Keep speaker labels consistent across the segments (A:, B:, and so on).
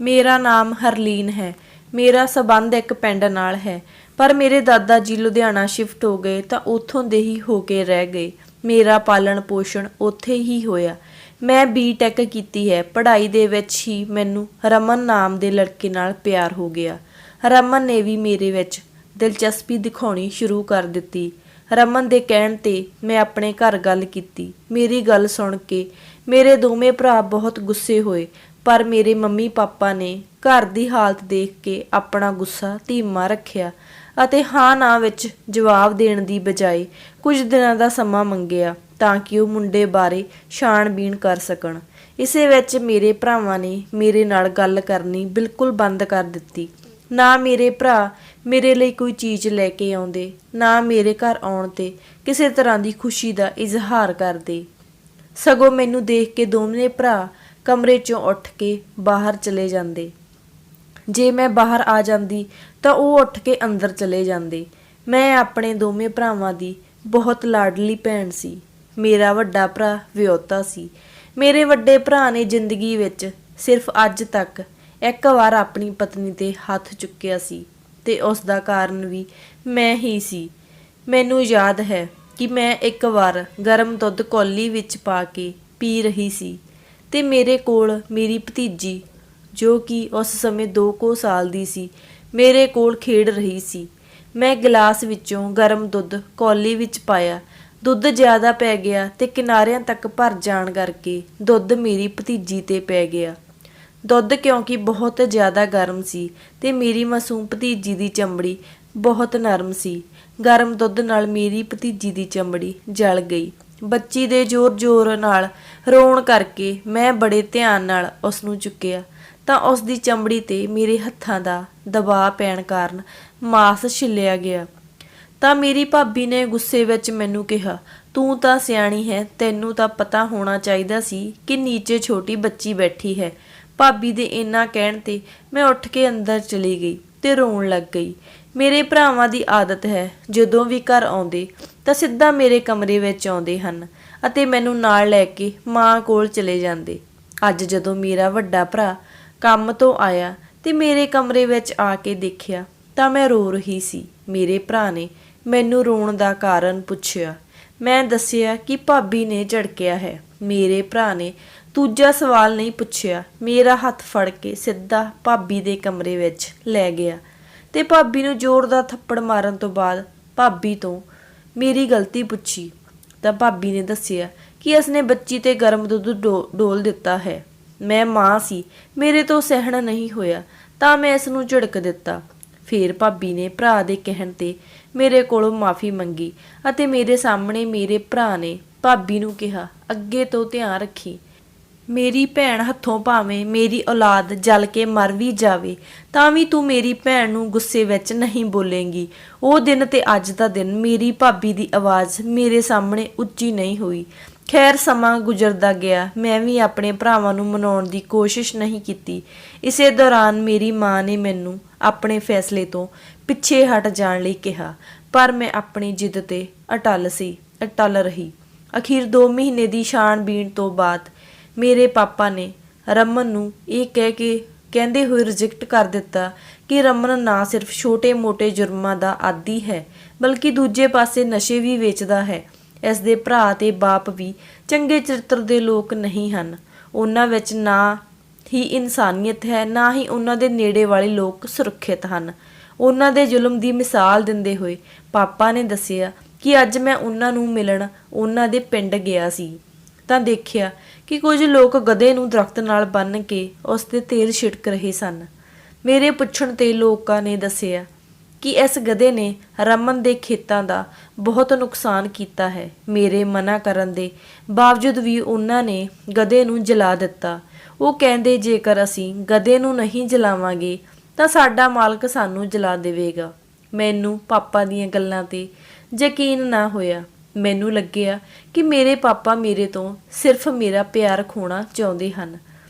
A: ਮੇਰਾ ਨਾਮ ਹਰਲੀਨ ਹੈ। ਮੇਰਾ ਸਬੰਧ ਇੱਕ ਪਿੰਡ ਨਾਲ ਹੈ, ਪਰ ਮੇਰੇ ਦਾਦਾ ਜੀ ਲੁਧਿਆਣਾ ਸ਼ਿਫਟ ਹੋ ਗਏ ਤਾਂ ਉੱਥੋਂ ਦੇ ਹੀ ਹੋ ਕੇ ਰਹਿ ਗਏ। ਮੇਰਾ ਪਾਲਣ ਪੋਸ਼ਣ ਉੱਥੇ ਹੀ ਹੋਇਆ। ਮੈਂ ਬੀਟੈਕ ਕੀਤੀ ਹੈ। ਪੜ੍ਹਾਈ ਦੇ ਵਿੱਚ ਹੀ ਮੈਨੂੰ ਰਮਨ ਨਾਮ ਦੇ ਲੜਕੇ ਨਾਲ ਪਿਆਰ ਹੋ ਗਿਆ। ਰਮਨ ਨੇ ਵੀ ਮੇਰੇ ਵਿੱਚ ਦਿਲਚਸਪੀ ਦਿਖਾਉਣੀ ਸ਼ੁਰੂ ਕਰ ਦਿੱਤੀ। ਰਮਨ ਦੇ ਕਹਿਣ 'ਤੇ ਮੈਂ ਆਪਣੇ ਘਰ ਗੱਲ ਕੀਤੀ। ਮੇਰੀ ਗੱਲ ਸੁਣ ਕੇ ਮੇਰੇ ਦੋਵੇਂ ਭਰਾ ਬਹੁਤ ਗੁੱਸੇ ਹੋਏ, ਪਰ ਮੇਰੇ ਮੰਮੀ ਪਾਪਾ ਨੇ ਘਰ ਦੀ ਹਾਲਤ ਦੇਖ ਕੇ ਆਪਣਾ ਗੁੱਸਾ ਧੀਮਾ ਰੱਖਿਆ ਅਤੇ ਹਾਂ ਨਾ ਵਿੱਚ ਜਵਾਬ ਦੇਣ ਦੀ ਬਜਾਏ ਕੁਝ ਦਿਨਾਂ ਦਾ ਸਮਾਂ ਮੰਗਿਆ ਤਾਂ ਕਿ ਉਹ ਮੁੰਡੇ ਬਾਰੇ ਛਾਣਬੀਣ ਕਰ ਸਕਣ। ਇਸੇ ਵਿੱਚ ਮੇਰੇ ਭਰਾਵਾਂ ਨੇ ਮੇਰੇ ਨਾਲ ਗੱਲ ਕਰਨੀ ਬਿਲਕੁਲ ਬੰਦ ਕਰ ਦਿੱਤੀ। ਨਾ ਮੇਰੇ ਭਰਾ ਮੇਰੇ ਲਈ ਕੋਈ ਚੀਜ਼ ਲੈ ਕੇ ਆਉਂਦੇ, ਨਾ ਮੇਰੇ ਘਰ ਆਉਣ 'ਤੇ ਕਿਸੇ ਤਰ੍ਹਾਂ ਦੀ ਖੁਸ਼ੀ ਦਾ ਇਜ਼ਹਾਰ ਕਰਦੇ। ਸਗੋਂ ਮੈਨੂੰ ਦੇਖ ਕੇ ਦੋਵੇਂ ਭਰਾ ਕਮਰੇ 'ਚੋਂ ਉੱਠ ਕੇ ਬਾਹਰ ਚਲੇ ਜਾਂਦੇ। ਜੇ ਮੈਂ ਬਾਹਰ ਆ ਜਾਂਦੀ ਤਾਂ ਉਹ ਉੱਠ ਕੇ ਅੰਦਰ ਚਲੇ ਜਾਂਦੇ। ਮੈਂ ਆਪਣੇ ਦੋਵੇਂ ਭਰਾਵਾਂ ਦੀ ਬਹੁਤ ਲਾਡਲੀ ਭੈਣ ਸੀ। ਮੇਰਾ ਵੱਡਾ ਭਰਾ ਵਿਆਹੁਤਾ ਸੀ। ਮੇਰੇ ਵੱਡੇ ਭਰਾ ਨੇ ਜ਼ਿੰਦਗੀ ਵਿੱਚ ਸਿਰਫ ਅੱਜ ਤੱਕ ਇੱਕ ਵਾਰ ਆਪਣੀ ਪਤਨੀ 'ਤੇ ਹੱਥ ਚੁੱਕਿਆ ਸੀ ਤੇ ਉਸ ਦਾ ਕਾਰਨ ਵੀ ਮੈਂ ਹੀ ਸੀ। ਮੈਨੂੰ ਯਾਦ ਹੈ ਕਿ ਮੈਂ ਇੱਕ ਵਾਰ ਗਰਮ ਦੁੱਧ ਕੌਲੀ ਵਿੱਚ ਪਾ ਕੇ ਪੀ ਰਹੀ ਸੀ ਤੇ ਮੇਰੇ ਕੋਲ ਮੇਰੀ ਭਤੀਜੀ, ਜੋ ਕਿ ਉਸ ਸਮੇਂ 2 ਸਾਲ ਦੀ ਸੀ, ਮੇਰੇ ਕੋਲ ਖੇਡ ਰਹੀ ਸੀ। ਮੈਂ ਗਲਾਸ ਵਿੱਚੋਂ ਗਰਮ ਦੁੱਧ ਕੌਲੀ ਵਿੱਚ ਪਾਇਆ। ਦੁੱਧ ਜ਼ਿਆਦਾ ਪੈ ਗਿਆ ਤੇ ਕਿਨਾਰਿਆਂ ਤੱਕ ਭਰ ਜਾਣ ਕਰਕੇ ਦੁੱਧ ਮੇਰੀ ਭਤੀਜੀ 'ਤੇ ਪੈ ਗਿਆ। ਦੁੱਧ ਕਿਉਂਕਿ ਬਹੁਤ ਜ਼ਿਆਦਾ ਗਰਮ ਸੀ ਤੇ ਮੇਰੀ ਮਾਸੂਮ ਭਤੀਜੀ ਦੀ ਚਮੜੀ ਬਹੁਤ ਨਰਮ ਸੀ। ਗਰਮ ਦੁੱਧ ਨਾਲ ਮੇਰੀ ਭਤੀਜੀ ਦੀ ਚਮੜੀ ਜਲ ਗਈ। ਬੱਚੀ ਦੇ ਜ਼ੋਰ-ਜ਼ੋਰ ਨਾਲ ਰੋਣ ਕਰਕੇ ਮੈਂ ਬੜੇ ਧਿਆਨ ਨਾਲ ਉਸ ਨੂੰ ਚੁੱਕਿਆ ਤਾਂ ਉਸ ਦੀ ਚਮੜੀ 'ਤੇ ਮੇਰੇ ਹੱਥਾਂ ਦਾ ਦਬਾਅ ਪੈਣ ਕਾਰਨ ਮਾਸ ਛਿੱਲਿਆ ਗਿਆ। ਤਾਂ ਮੇਰੀ ਭਾਬੀ ਨੇ ਗੁੱਸੇ ਵਿੱਚ ਮੈਨੂੰ ਕਿਹਾ, ਤੂੰ ਤਾਂ ਸਿਆਣੀ ਹੈ, ਤੈਨੂੰ ਤਾਂ ਪਤਾ ਹੋਣਾ ਚਾਹੀਦਾ ਸੀ ਕਿ ਨੀਚੇ ਛੋਟੀ ਬੱਚੀ ਬੈਠੀ ਹੈ। ਭਾਬੀ ਦੇ ਇੰਨਾ ਕਹਿਣ 'ਤੇ ਮੈਂ ਉੱਠ ਕੇ ਅੰਦਰ ਚਲੀ ਗਈ ਤੇ ਰੋਣ ਲੱਗ ਗਈ। ਮੇਰੇ ਭਰਾਵਾਂ ਦੀ ਆਦਤ ਹੈ, ਜਦੋਂ ਵੀ ਘਰ ਆਉਂਦੇ ਤਾਂ ਸਿੱਧਾ ਮੇਰੇ ਕਮਰੇ ਵਿੱਚ ਆਉਂਦੇ ਹਨ ਅਤੇ ਮੈਨੂੰ ਨਾਲ ਲੈ ਕੇ ਮਾਂ ਕੋਲ ਚਲੇ ਜਾਂਦੇ। ਅੱਜ ਜਦੋਂ ਮੇਰਾ ਵੱਡਾ ਭਰਾ ਕੰਮ ਤੋਂ ਆਇਆ ਤੇ ਮੇਰੇ ਕਮਰੇ ਵਿੱਚ ਆ ਕੇ ਦੇਖਿਆ ਤਾਂ ਮੈਂ ਰੋ ਰਹੀ ਸੀ। ਮੇਰੇ ਭਰਾ ਨੇ ਮੈਨੂੰ ਰੋਣ ਦਾ ਕਾਰਨ ਪੁੱਛਿਆ। ਮੈਂ ਦੱਸਿਆ ਕਿ ਭਾਬੀ ਨੇ ਝੜਕਿਆ ਹੈ। ਮੇਰੇ ਭਰਾ ਨੇ ਦੂਜਾ ਸਵਾਲ ਨਹੀਂ ਪੁੱਛਿਆ, ਮੇਰਾ ਹੱਥ ਫੜ ਕੇ ਸਿੱਧਾ ਭਾਬੀ ਦੇ ਕਮਰੇ ਵਿੱਚ ਲੈ ਗਿਆ ਤੇ ਭਾਬੀ ਨੂੰ ਜ਼ੋਰਦਾਰ ਥੱਪੜ ਮਾਰਨ ਤੋਂ ਬਾਅਦ ਭਾਬੀ ਤੋਂ ਮੇਰੀ ਗਲਤੀ ਪੁੱਛੀ ਤਾਂ ਭਾਬੀ ਨੇ ਦੱਸਿਆ ਕਿ ਉਸਨੇ ਬੱਚੀ 'ਤੇ ਗਰਮ ਦੁੱਧ ਡੋਲ ਦਿੱਤਾ ਹੈ। ਮੈਂ ਮਾਂ ਸੀ, ਮੇਰੇ ਤੋਂ ਸਹਿਣ ਨਹੀਂ ਹੋਇਆ ਤਾਂ ਮੈਂ ਇਸ ਨੂੰ ਝਿੜਕ ਦਿੱਤਾ। ਫਿਰ ਭਾਬੀ ਨੇ ਭਰਾ ਦੇ ਕਹਿਣ 'ਤੇ ਮੇਰੇ ਕੋਲੋਂ ਮਾਫ਼ੀ ਮੰਗੀ ਅਤੇ ਮੇਰੇ ਸਾਹਮਣੇ ਮੇਰੇ ਭਰਾ ਨੇ ਭਾਬੀ ਨੂੰ ਕਿਹਾ, ਅੱਗੇ ਤੋਂ ਧਿਆਨ ਰੱਖੀ, ਮੇਰੀ ਭੈਣ ਹੱਥੋਂ ਭਾਵੇਂ ਮੇਰੀ ਔਲਾਦ ਜਲ ਕੇ ਮਰ ਵੀ ਜਾਵੇ ਤਾਂ ਵੀ ਤੂੰ ਮੇਰੀ ਭੈਣ ਨੂੰ ਗੁੱਸੇ ਵਿੱਚ ਨਹੀਂ ਬੋਲੇਂਗੀ। ਉਹ ਦਿਨ ਤੇ ਅੱਜ ਦਾ ਦਿਨ ਮੇਰੀ ਭਾਬੀ ਦੀ ਆਵਾਜ਼ ਮੇਰੇ ਸਾਹਮਣੇ ਉੱਚੀ ਨਹੀਂ ਹੋਈ। ਖੈਰ ਸਮਾਂ ਗੁਜ਼ਰਦਾ ਗਿਆ। ਮੈਂ ਵੀ ਆਪਣੇ ਭਰਾਵਾਂ ਨੂੰ ਮਨਾਉਣ ਦੀ ਕੋਸ਼ਿਸ਼ ਨਹੀਂ ਕੀਤੀ। ਇਸੇ ਦੌਰਾਨ ਮੇਰੀ ਮਾਂ ਨੇ ਮੈਨੂੰ ਆਪਣੇ ਫੈਸਲੇ ਤੋਂ ਪਿੱਛੇ ਹਟ ਜਾਣ ਲਈ ਕਿਹਾ, ਪਰ ਮੈਂ ਆਪਣੀ ਜਿੱਦ 'ਤੇ ਅਟਲ ਰਹੀ। ਅਖੀਰ 2 ਮਹੀਨੇ ਦੀ ਛਾਣਬੀਣ ਤੋਂ ਬਾਅਦ ਮੇਰੇ ਪਾਪਾ ਨੇ ਰਮਨ ਨੂੰ ਇਹ ਕਹਿੰਦੇ ਹੋਏ ਰਿਜੈਕਟ ਕਰ ਦਿੱਤਾ ਕਿ ਰਮਨ ਨਾ ਸਿਰਫ ਛੋਟੇ-ਮੋਟੇ ਜੁਰਮਾਂ ਦਾ ਆਦੀ ਹੈ, ਬਲਕਿ ਦੂਜੇ ਪਾਸੇ ਨਸ਼ੇ ਵੀ ਵੇਚਦਾ ਹੈ। ਇਸ ਦੇ ਭਰਾ ਤੇ ਬਾਪ ਵੀ ਚੰਗੇ ਚਰਿੱਤਰ ਦੇ ਲੋਕ ਨਹੀਂ ਹਨ। ਉਹਨਾਂ ਵਿੱਚ ਨਾ ਹੀ ਇਨਸਾਨੀਅਤ ਹੈ, ਨਾ ਹੀ ਉਹਨਾਂ ਦੇ ਨੇੜੇ ਵਾਲੇ ਲੋਕ ਸੁਰੱਖਿਅਤ ਹਨ। ਉਹਨਾਂ ਦੇ ਜ਼ੁਲਮ ਦੀ ਮਿਸਾਲ ਦਿੰਦੇ ਹੋਏ ਪਾਪਾ ਨੇ ਦੱਸਿਆ ਕਿ ਅੱਜ ਮੈਂ ਉਹਨਾਂ ਨੂੰ ਮਿਲਣ ਉਹਨਾਂ ਦੇ ਪਿੰਡ ਗਿਆ ਸੀ ਤਾਂ ਦੇਖਿਆ ਕਿ ਕੁਝ ਲੋਕ ਗਧੇ ਨੂੰ ਦਰਖਤ ਨਾਲ ਬੰਨ੍ਹ ਕੇ ਉਸ 'ਤੇ ਤੇਲ ਛਿੜਕ ਰਹੇ ਸਨ। ਮੇਰੇ ਪੁੱਛਣ 'ਤੇ ਲੋਕਾਂ ਨੇ ਦੱਸਿਆ ਕਿ ਇਸ ਗਧੇ ਨੇ ਰਮਨ ਦੇ ਖੇਤਾਂ ਦਾ ਬਹੁਤ ਨੁਕਸਾਨ ਕੀਤਾ ਹੈ। ਮੇਰੇ ਮਨਾ ਕਰਨ ਦੇ ਬਾਵਜੂਦ ਵੀ ਉਹਨਾਂ ਨੇ ਗਧੇ ਨੂੰ ਜਲਾ ਦਿੱਤਾ। ਉਹ ਕਹਿੰਦੇ, ਜੇਕਰ ਅਸੀਂ ਗਧੇ ਨੂੰ ਨਹੀਂ ਜਲਾਵਾਂਗੇ ਤਾਂ ਸਾਡਾ ਮਾਲਕ ਸਾਨੂੰ ਜਲਾ ਦੇਵੇਗਾ। ਮੈਨੂੰ ਪਾਪਾ ਦੀਆਂ ਗੱਲਾਂ 'ਤੇ ਯਕੀਨ ਨਾ ਹੋਇਆ। ਮੈਨੂੰ ਲੱਗਿਆ ਕਿ ਮੇਰੇ ਪਾਪਾ ਮੇਰੇ ਤੋਂ ਸਿਰਫ ਮੇਰਾ ਪਿਆਰ ਖੋਣਾ ਚਾਹੁੰਦੇ ਹਨ।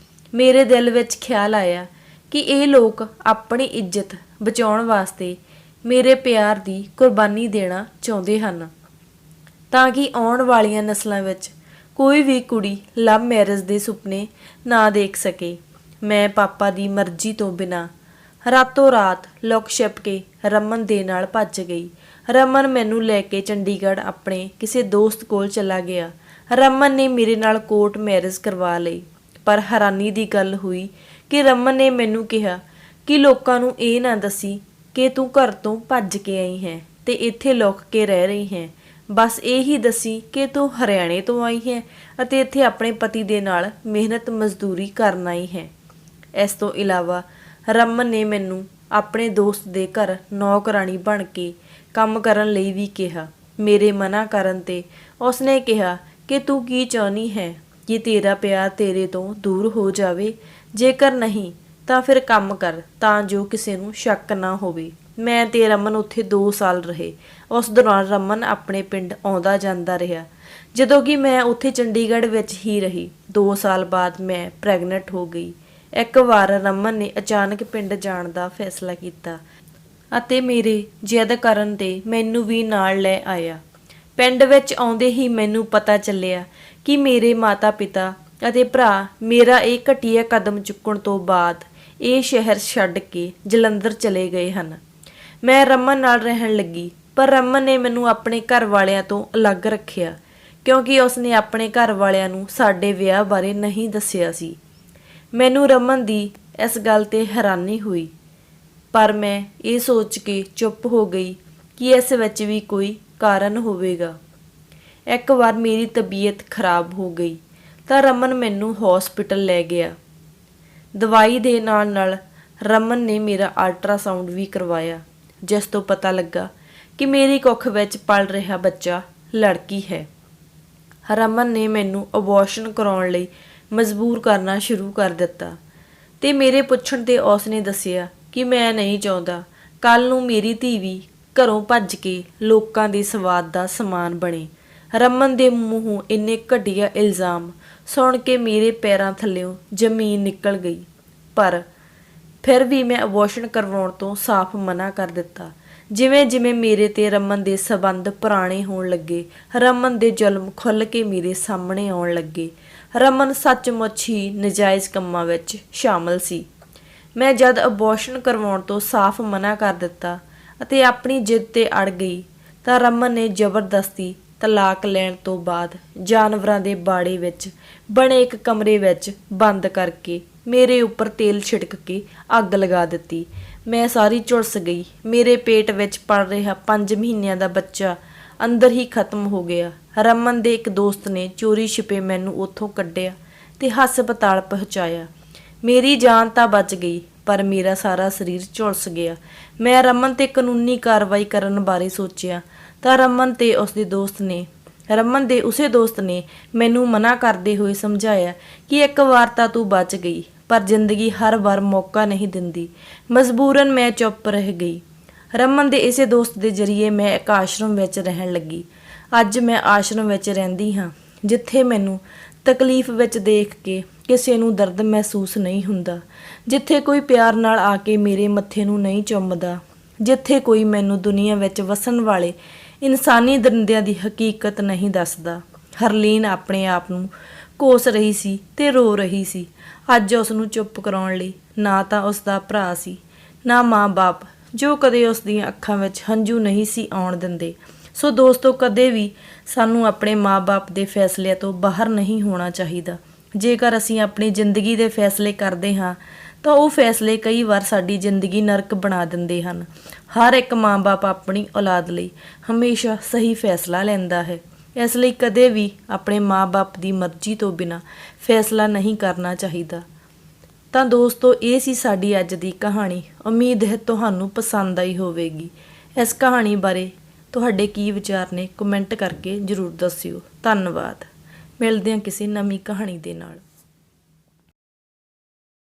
A: ਮੇਰੇ ਦਿਲ ਵਿੱਚ ਖਿਆਲ ਆਇਆ ਕਿ ਇਹ ਲੋਕ ਆਪਣੀ ਇੱਜ਼ਤ ਬਚਾਉਣ ਵਾਸਤੇ ਮੇਰੇ ਪਿਆਰ ਦੀ ਕੁਰਬਾਨੀ ਦੇਣਾ ਚਾਹੁੰਦੇ ਹਨ ਤਾਂ ਕਿ ਆਉਣ ਵਾਲੀਆਂ ਨਸਲਾਂ ਵਿੱਚ ਕੋਈ ਵੀ ਕੁੜੀ ਲਵ ਮੈਰਿਜ ਦੇ ਸੁਪਨੇ ਨਾ ਦੇਖ ਸਕੇ। ਮੈਂ ਪਾਪਾ ਦੀ ਮਰਜ਼ੀ ਤੋਂ ਬਿਨਾਂ ਰਾਤੋਂ ਰਾਤ ਲੁਕ ਛਿਪ ਕੇ ਰਮਨ ਦੇ ਨਾਲ ਭੱਜ ਗਈ। ਰਮਨ ਮੈਨੂੰ ਲੈ ਕੇ ਚੰਡੀਗੜ੍ਹ ਆਪਣੇ ਕਿਸੇ ਦੋਸਤ ਕੋਲ ਚਲਾ ਗਿਆ। ਰਮਨ ਨੇ ਮੇਰੇ ਨਾਲ ਕੋਰਟ ਮੈਰਿਜ ਕਰਵਾ ਲਈ। ਪਰ ਹੈਰਾਨੀ ਦੀ ਗੱਲ ਹੋਈ ਕਿ ਰਮਨ ਨੇ ਮੈਨੂੰ ਕਿਹਾ ਕਿ ਲੋਕਾਂ ਨੂੰ ਇਹ ਨਾ ਦੱਸੀ ਕਿ ਤੂੰ ਘਰ ਤੋਂ ਭੱਜ ਕੇ ਆਈ ਹੈ ਤੇ ਇੱਥੇ ਲੁਕ ਕੇ ਰਹਿ ਰਹੀ ਹੈ। ਬਸ ਇਹ ਹੀ ਦੱਸੀ ਕਿ ਤੂੰ ਹਰਿਆਣੇ ਤੋਂ ਆਈ ਹੈ ਅਤੇ ਇੱਥੇ ਆਪਣੇ ਪਤੀ ਦੇ ਨਾਲ ਮਿਹਨਤ ਮਜ਼ਦੂਰੀ ਕਰਨ ਆਈ ਹੈ। ਇਸ ਤੋਂ ਇਲਾਵਾ ਰਮਨ ਨੇ ਮੈਨੂੰ ਆਪਣੇ ਦੋਸਤ ਦੇ ਘਰ ਨੌਕਰਾਣੀ ਬਣ ਕੇ ਕੰਮ ਕਰਨ ਲਈ ਵੀ ਕਿਹਾ। ਮੇਰੇ ਮਨਾ ਕਰਨ ਤੇ ਉਸਨੇ ਕਿਹਾ ਕਿ ਤੂੰ ਕੀ ਚਾਹੁੰਦੀ ਹੈ ਕਿ ਤੇਰਾ ਪਿਆਰ ਤੇਰੇ ਤੋਂ ਦੂਰ ਹੋ ਜਾਵੇ? ਜੇਕਰ ਨਹੀਂ ਤਾਂ ਫਿਰ ਕੰਮ ਕਰ ਤਾਂ ਜੋ ਕਿਸੇ ਨੂੰ ਸ਼ੱਕ ਨਾ ਹੋਵੇ। ਮੈਂ ਤੇ ਰਮਨ ਉੱਥੇ 2 ਸਾਲ ਰਹੇ। ਉਸ ਦੌਰਾਨ ਰਮਨ ਆਪਣੇ ਪਿੰਡ ਆਉਂਦਾ ਜਾਂਦਾ ਰਿਹਾ, ਜਦੋਂ ਕਿ ਮੈਂ ਉੱਥੇ ਚੰਡੀਗੜ੍ਹ ਵਿੱਚ ਹੀ ਰਹੀ। 2 ਸਾਲ ਬਾਅਦ ਮੈਂ ਪ੍ਰੈਗਨੈਂਟ ਹੋ ਗਈ। ਇੱਕ ਵਾਰ ਰਮਨ ਨੇ ਅਚਾਨਕ ਪਿੰਡ ਜਾਣ ਦਾ ਫੈਸਲਾ ਕੀਤਾ ਅਤੇ ਮੇਰੇ ਜਿੱਦ ਕਰਨ ਤੇ ਮੈਨੂੰ ਵੀ ਨਾਲ ਲੈ ਆਇਆ। ਪਿੰਡ ਵਿੱਚ ਆਉਂਦੇ ਹੀ ਮੈਨੂੰ ਪਤਾ ਚੱਲਿਆ ਕਿ ਮੇਰੇ ਮਾਤਾ-ਪਿਤਾ ਅਤੇ ਭਰਾ ਮੇਰਾ ਇਹ ਘਟੀਆ ਕਦਮ ਚੁੱਕਣ ਤੋਂ ਬਾਅਦ ਇਹ ਸ਼ਹਿਰ ਛੱਡ ਕੇ ਜਲੰਧਰ ਚਲੇ ਗਏ ਹਨ। ਮੈਂ ਰਮਨ ਨਾਲ ਰਹਿਣ ਲੱਗੀ, ਪਰ ਰਮਨ ਨੇ ਮੈਨੂੰ ਆਪਣੇ ਘਰ ਵਾਲਿਆਂ ਤੋਂ ਅਲੱਗ ਰੱਖਿਆ ਕਿਉਂਕਿ ਉਸਨੇ ਆਪਣੇ ਘਰ ਵਾਲਿਆਂ ਨੂੰ ਸਾਡੇ ਵਿਆਹ ਬਾਰੇ ਨਹੀਂ ਦੱਸਿਆ ਸੀ। ਮੈਨੂੰ ਰਮਨ ਦੀ ਇਸ ਗੱਲ ਤੇ ਹੈਰਾਨੀ ਹੋਈ, ਪਰ ਮੈਂ ਇਹ ਸੋਚ ਕੇ ਚੁੱਪ ਹੋ ਗਈ ਕਿ ਇਸ ਵਿੱਚ ਵੀ ਕੋਈ ਕਾਰਨ ਹੋਵੇਗਾ। ਇੱਕ ਵਾਰ ਮੇਰੀ ਤਬੀਅਤ ਖਰਾਬ ਹੋ ਗਈ ਤਾਂ ਰਮਨ ਮੈਨੂੰ ਹਸਪੀਟਲ ਲੈ ਗਿਆ। ਦਵਾਈ ਦੇ ਨਾਲ ਰਮਨ ਨੇ ਮੇਰਾ ਅਲਟਰਾਸਾਊਂਡ ਵੀ ਕਰਵਾਇਆ, ਜਿਸ ਤੋਂ ਪਤਾ ਲੱਗਾ ਕਿ ਮੇਰੀ ਕੁੱਖ ਵਿੱਚ ਪਲ ਰਿਹਾ ਬੱਚਾ ਲੜਕੀ ਹੈ। ਰਮਨ ਨੇ ਮੈਨੂੰ ਅਬੋਰਸ਼ਨ ਕਰਾਉਣ ਲਈ ਮਜਬੂਰ ਕਰਨਾ ਸ਼ੁਰੂ ਕਰ ਦਿੱਤਾ ਤੇ ਮੇਰੇ ਪੁੱਛਣ ਤੇ ਉਸਨੇ ਦੱਸਿਆ ਕਿ ਮੈਂ ਨਹੀਂ ਚਾਹੁੰਦਾ ਕੱਲ ਨੂੰ ਮੇਰੀ ਧੀ ਵੀ ਘਰੋਂ ਭੱਜ ਕੇ ਲੋਕਾਂ ਦੇ ਸਵਾਦ ਦਾ ਸਮਾਨ ਬਣੇ। ਰਮਨ ਦੇ ਮੂੰਹੋਂ ਇੰਨੇ ਘਟੀਆ ਇਲਜ਼ਾਮ ਸੁਣ ਕੇ ਮੇਰੇ ਪੈਰਾਂ ਥੱਲਿਓਂ ਜ਼ਮੀਨ ਨਿਕਲ ਗਈ, ਪਰ ਫਿਰ ਵੀ ਮੈਂ ਅਬੋਰਸ਼ਨ ਕਰਵਾਉਣ ਤੋਂ ਸਾਫ਼ ਮਨਾ ਕਰ ਦਿੱਤਾ। ਜਿਵੇਂ ਜਿਵੇਂ ਮੇਰੇ ਤੇ ਰਮਨ ਦੇ ਸਬੰਧ ਪੁਰਾਣੇ ਹੋਣ ਲੱਗੇ, ਰਮਨ ਦੇ ਜ਼ੁਲਮ ਖੁੱਲ੍ਹ ਕੇ ਮੇਰੇ ਸਾਹਮਣੇ ਆਉਣ ਲੱਗੇ। ਰਮਨ ਸੱਚਮੁੱਚ ਹੀ ਨਜਾਇਜ਼ ਕੰਮਾਂ ਵਿੱਚ ਸ਼ਾਮਲ ਸੀ। ਮੈਂ ਜਦ ਅਬੋਰਸ਼ਨ ਕਰਵਾਉਣ ਤੋਂ ਸਾਫ਼ ਮਨਾ ਕਰ ਦਿੱਤਾ ਅਤੇ ਆਪਣੀ ਜਿੱਦ ਤੇ ਅੜ ਗਈ ਤਾਂ ਰਮਨ ਨੇ ਜ਼ਬਰਦਸਤੀ ਤਲਾਕ ਲੈਣ ਤੋਂ ਬਾਅਦ ਜਾਨਵਰਾਂ ਦੇ ਬਾੜੇ ਵਿੱਚ ਬਣੇ ਇੱਕ ਕਮਰੇ ਵਿੱਚ ਬੰਦ ਕਰਕੇ ਮੇਰੇ ਉੱਪਰ ਤੇਲ ਛਿੜਕ ਕੇ ਅੱਗ ਲਗਾ ਦਿੱਤੀ। ਮੈਂ ਸਾਰੀ ਝੁਲਸ ਗਈ। ਮੇਰੇ ਪੇਟ ਵਿੱਚ ਪਲ ਰਿਹਾ 5 ਮਹੀਨਿਆਂ ਦਾ ਬੱਚਾ ਅੰਦਰ ਹੀ ਖਤਮ ਹੋ ਗਿਆ। ਰਮਨ ਦੇ ਇੱਕ ਦੋਸਤ ਨੇ ਚੋਰੀ ਛਿਪੇ ਮੈਨੂੰ ਉੱਥੋਂ ਕੱਢਿਆ ਤੇ ਹਸਪਤਾਲ ਪਹੁੰਚਾਇਆ। ਮੇਰੀ ਜਾਨ ਤਾਂ ਬਚ ਗਈ, ਪਰ ਮੇਰਾ ਸਾਰਾ ਸਰੀਰ ਝੁਲਸ ਗਿਆ। ਮੈਂ ਰਮਨ ਤੇ ਕਾਨੂੰਨੀ ਕਾਰਵਾਈ ਕਰਨ ਬਾਰੇ ਸੋਚਿਆ ਤਾਂ ਰਮਨ ਦੇ ਉਸੇ ਦੋਸਤ ਨੇ ਮੈਨੂੰ ਮਨਾ ਕਰਦੇ ਹੋਏ ਸਮਝਾਇਆ ਕਿ ਇੱਕ ਵਾਰ ਤਾਂ ਤੂੰ ਬਚ ਗਈ, ਪਰ ਜ਼ਿੰਦਗੀ ਹਰ ਵਾਰ ਮੌਕਾ ਨਹੀਂ ਦਿੰਦੀ। ਮਜਬੂਰਨ ਮੈਂ ਚੁੱਪ ਰਹਿ ਗਈ। ਰਮਨ ਦੇ ਇਸੇ ਦੋਸਤ ਦੇ ਜ਼ਰੀਏ ਮੈਂ ਇੱਕ ਆਸ਼ਰਮ ਵਿੱਚ ਰਹਿਣ ਲੱਗੀ। ਅੱਜ ਮੈਂ ਆਸ਼ਰਮ ਵਿੱਚ ਰਹਿੰਦੀ ਹਾਂ, ਜਿੱਥੇ ਮੈਨੂੰ ਤਕਲੀਫ ਵਿੱਚ ਦੇਖ ਕੇ ਕਿਸੇ ਨੂੰ ਦਰਦ ਮਹਿਸੂਸ ਨਹੀਂ ਹੁੰਦਾ, ਜਿੱਥੇ ਕੋਈ ਪਿਆਰ ਨਾਲ ਆ ਕੇ ਮੇਰੇ ਮੱਥੇ ਨੂੰ ਨਹੀਂ ਚੁੰਮਦਾ, ਜਿੱਥੇ ਕੋਈ ਮੈਨੂੰ ਦੁਨੀਆ ਵਿੱਚ ਵਸਣ ਵਾਲੇ ਇਨਸਾਨੀ ਦਰਿੰਦਿਆਂ ਦੀ ਹਕੀਕਤ ਨਹੀਂ ਦੱਸਦਾ। ਹਰਲੀਨ ਆਪਣੇ ਆਪ ਨੂੰ ਕੋਸ ਰਹੀ ਸੀ ਤੇ ਰੋ ਰਹੀ ਸੀ। ਅੱਜ ਉਸ ਨੂੰ ਚੁੱਪ ਕਰਾਉਣ ਲਈ ਨਾ ਤਾਂ ਉਸ ਦਾ ਭਰਾ ਸੀ, ਨਾ ਮਾਂ-ਬਾਪ, ਜੋ ਕਦੇ ਉਸ ਦੀਆਂ ਅੱਖਾਂ ਵਿੱਚ ਹੰਝੂ ਨਹੀਂ ਸੀ ਆਉਣ ਦਿੰਦੇ। ਸੋ ਦੋਸਤੋ, ਕਦੇ ਵੀ ਸਾਨੂੰ ਆਪਣੇ ਮਾਂ-ਬਾਪ ਦੇ ਫੈਸਲਿਆਂ ਤੋਂ ਬਾਹਰ ਨਹੀਂ ਹੋਣਾ ਚਾਹੀਦਾ। ਜੇਕਰ ਅਸੀਂ ਆਪਣੀ ਜ਼ਿੰਦਗੀ ਦੇ ਫੈਸਲੇ ਕਰਦੇ ਹਾਂ ਤਾਂ ਉਹ ਫੈਸਲੇ ਕਈ ਵਾਰ ਸਾਡੀ ਜ਼ਿੰਦਗੀ ਨਰਕ ਬਣਾ ਦਿੰਦੇ ਹਨ। ਹਰ ਇੱਕ ਮਾਂ-ਬਾਪ ਆਪਣੀ ਔਲਾਦ ਲਈ ਹਮੇਸ਼ਾ ਸਹੀ ਫੈਸਲਾ ਲੈਂਦਾ ਹੈ, ਇਸ ਲਈ ਕਦੇ ਵੀ ਆਪਣੇ ਮਾਂ-ਬਾਪ ਦੀ ਮਰਜ਼ੀ ਤੋਂ ਬਿਨਾਂ ਫੈਸਲਾ ਨਹੀਂ ਕਰਨਾ ਚਾਹੀਦਾ। ਤਾਂ ਦੋਸਤੋ, ਇਹ ਸੀ ਸਾਡੀ ਅੱਜ ਦੀ ਕਹਾਣੀ। ਉਮੀਦ ਹੈ ਤੁਹਾਨੂੰ ਪਸੰਦ ਆਈ ਹੋਵੇਗੀ। ਇਸ ਕਹਾਣੀ ਬਾਰੇ ਤੁਹਾਡੇ ਕੀ ਵਿਚਾਰ ਨੇ, ਕਮੈਂਟ ਕਰਕੇ ਜ਼ਰੂਰ ਦੱਸਿਓ। ਧੰਨਵਾਦ। ਮਿਲਦੇ ਹਾਂ ਕਿਸੇ ਨਵੀਂ ਕਹਾਣੀ ਦੇ ਨਾਲ।